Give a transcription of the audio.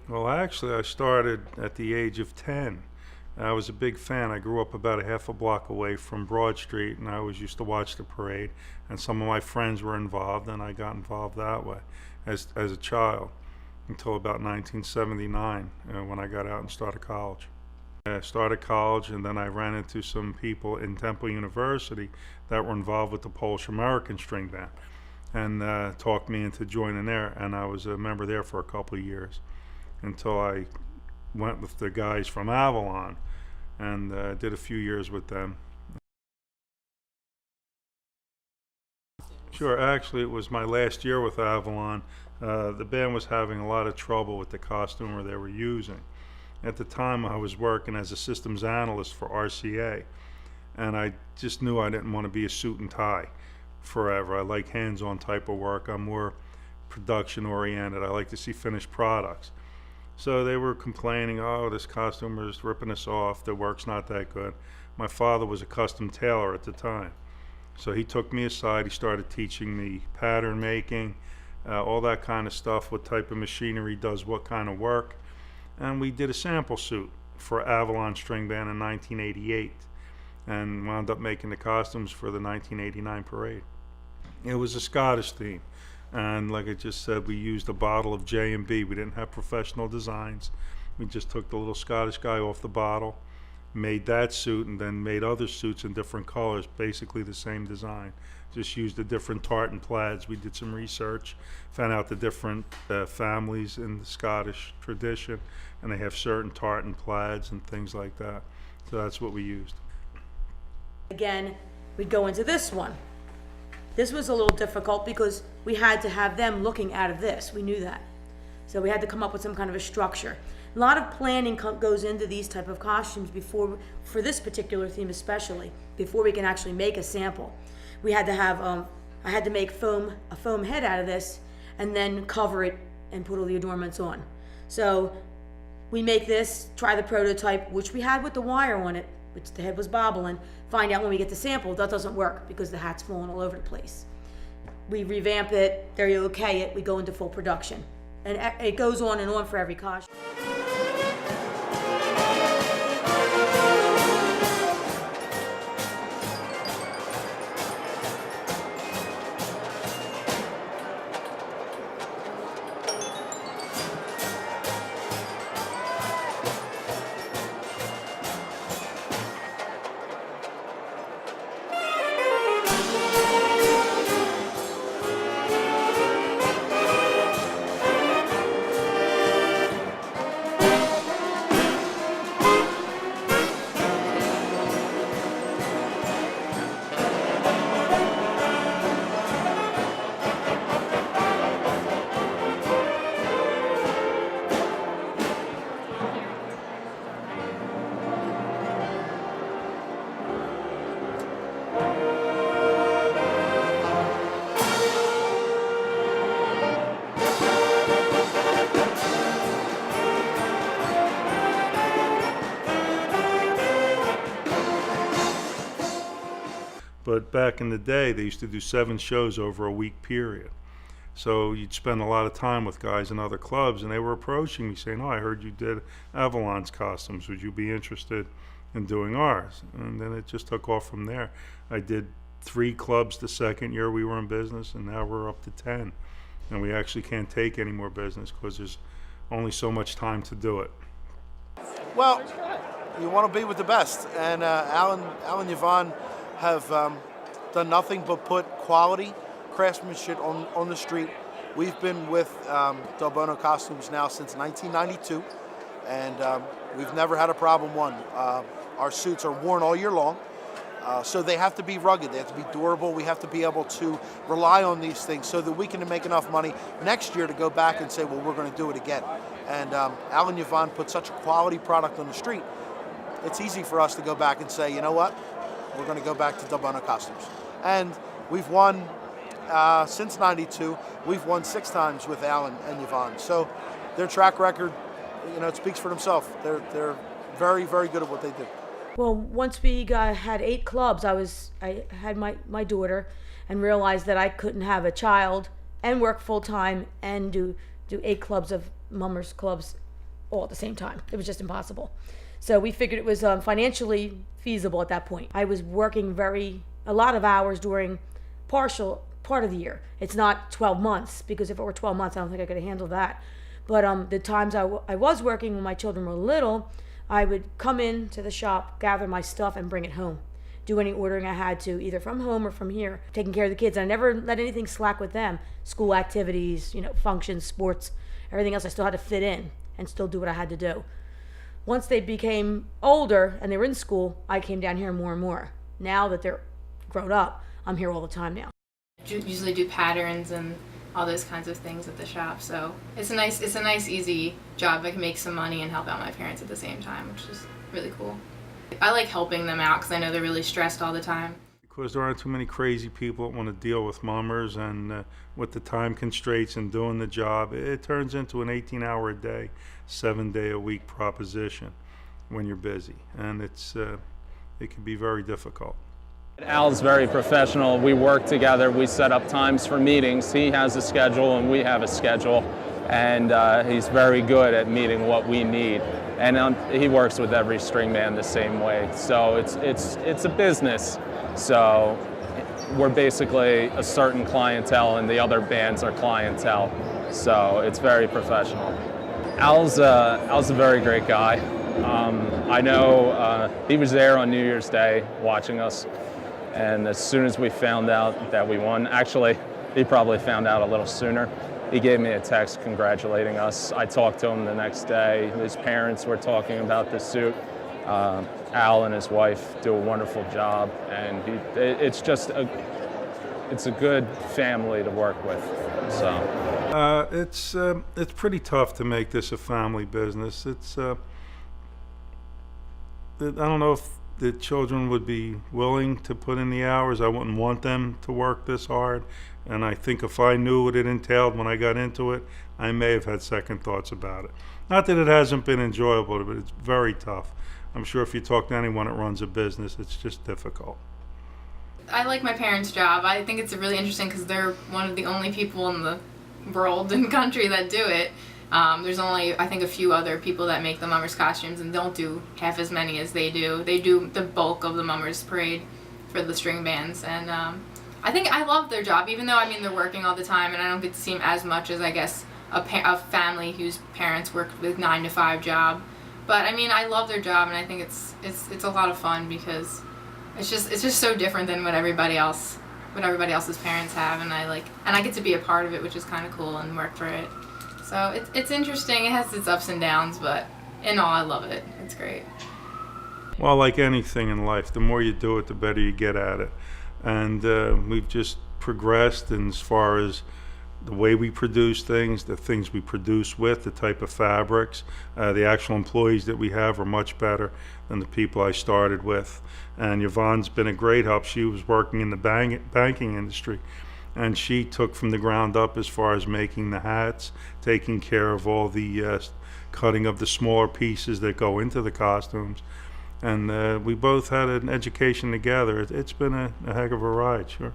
Well, actually, I started at the age of 10. I was a big fan. I grew up about a half a block away from Broad Street, and I always used to watch the parade. And some of my friends were involved, and I got involved that way as a child until about 1979 when I got out and started college. I started college, and then I ran into some people in Temple University that were involved with the Polish American string band and talked me into joining there. And I was a member there for a couple of years until I went with the guys from Avalon and did a few years with them. Sure, actually it was my last year with Avalon. The band was having a lot of trouble with the costumer they were using. At the time I was working as a systems analyst for RCA, and I just knew I didn't want to be a suit and tie forever. I like hands-on type of work. I'm more production oriented. I like to see finished products. So they were complaining, oh, this costumer's ripping us off, the work's not that good. My father was a custom tailor at the time. So he took me aside, he started teaching me pattern making, all that kind of stuff, what type of machinery does what kind of work. And we did a sample suit for Avalon String Band in 1988 and wound up making the costumes for the 1989 parade. It was a Scottish theme. And like I just said, we used a bottle of J&B. We didn't have professional designs. We just took the little Scottish guy off the bottle, made that suit, and then made other suits in different colors, basically the same design. Just used the different tartan plaids. We did some research, found out the different families in the Scottish tradition, and they have certain tartan plaids and things like that. So that's what we used. Again, we'd go into this one. This was a little difficult because we had to have them looking out of this. We knew that. So we had to come up with some kind of a structure. A lot of planning goes into these type of costumes before, for this particular theme especially, before we can actually make a sample. We had to have, I had to make a foam head out of this and then cover it and put all the adornments on. So we make this, try the prototype, which we had with the wire on it, which the head was bobbling, find out when we get the sample that doesn't work because the hat's falling all over the place. We revamp it, they okay it, we go into full production. And it goes on and on for every costume. But back in the day, they used to do 7 shows over a week period. So you'd spend a lot of time with guys in other clubs, and they were approaching me saying, oh, I heard you did Avalon's costumes. Would you be interested in doing ours? And then it just took off from there. I did 3 clubs the second year we were in business, and now we're up to 10. And we actually can't take any more business because there's only so much time to do it. Well, you want to be with the best, and Alan and Yvonne have done nothing but put quality craftsmanship on the street. We've been with DelBuono Costumes now since 1992, and we've never had a problem. Our suits are worn all year long, so they have to be rugged, they have to be durable, we have to be able to rely on these things so that we can make enough money next year to go back and say, well, we're going to do it again. And Alan and Yvonne put such a quality product on the street, it's easy for us to go back and say, you know what, we're going to go back to DelBuono Costumes. And we've won, since '92, we've won 6 times with Alan and Yvonne. So their track record, you know, it speaks for themselves. They're very, very good at what they do. Well, once we had 8 clubs, I had my daughter and realized that I couldn't have a child and work full time and do 8 clubs of mummers clubs all at the same time. It was just impossible. So we figured it was financially feasible at that point. I was working a lot of hours during part of the year. It's not 12 months, because if it were 12 months, I don't think I could have handled that. But the times I was working when my children were little, I would come in to the shop, gather my stuff, and bring it home. Do any ordering I had to, either from home or from here, taking care of the kids. And I never let anything slack with them. School activities, functions, sports, everything else I still had to fit in and still do what I had to do. Once they became older and they were in school, I came down here more and more. Now that they're grown up, I'm here all the time now. Usually do patterns and all those kinds of things at the shop, so it's a nice easy job. I can make some money and help out my parents at the same time, which is really cool. I like helping them out because I know they're really stressed all the time. Because there aren't too many crazy people that want to deal with mummers, and with the time constraints and doing the job, it turns into an 18-hour a day, 7-day-a-week proposition when you're busy, and it can be very difficult. Al's very professional. We work together. We set up times for meetings. He has a schedule and we have a schedule, and he's very good at meeting what we need. And he works with every string band the same way. So it's a business. So we're basically a certain clientele, and the other bands are clientele. So it's very professional. Al's a very great guy. I know he was there on New Year's Day watching us. And as soon as we found out that we won, actually, he probably found out a little sooner. He gave me a text congratulating us. I talked to him the next day. His parents were talking about the suit. Al and his wife do a wonderful job, and it's a good family to work with. So it's pretty tough to make this a family business. I don't know if the children would be willing to put in the hours. I wouldn't want them to work this hard, and I think if I knew what it entailed when I got into it, I may have had second thoughts about it. Not that it hasn't been enjoyable, but it's very tough. I'm sure if you talk to anyone that runs a business, it's just difficult. I like my parents' job. I think it's really interesting because they're one of the only people in the world and country that do it. There's only, I think, a few other people that make the mummers costumes and don't do half as many as they do. They do the bulk of the mummers parade for the string bands, and I think I love their job, even though they're working all the time and I don't get to see them as much as I guess a family whose parents work with 9-to-5 job. But I love their job, and I think it's a lot of fun because it's just so different than what everybody else's parents have, and I get to be a part of it, which is kind of cool, and work for it. So it's interesting. It has its ups and downs, but in all, I love it. It's great. Well, like anything in life, the more you do it, the better you get at it. And we've just progressed in as far as the way we produce things, the things we produce with, the type of fabrics. The actual employees that we have are much better than the people I started with. And Yvonne's been a great help. She was working in the banking industry, and she took from the ground up as far as making the hats, taking care of all the cutting of the smaller pieces that go into the costumes. And we both had an education together. It's been a heck of a ride, sure.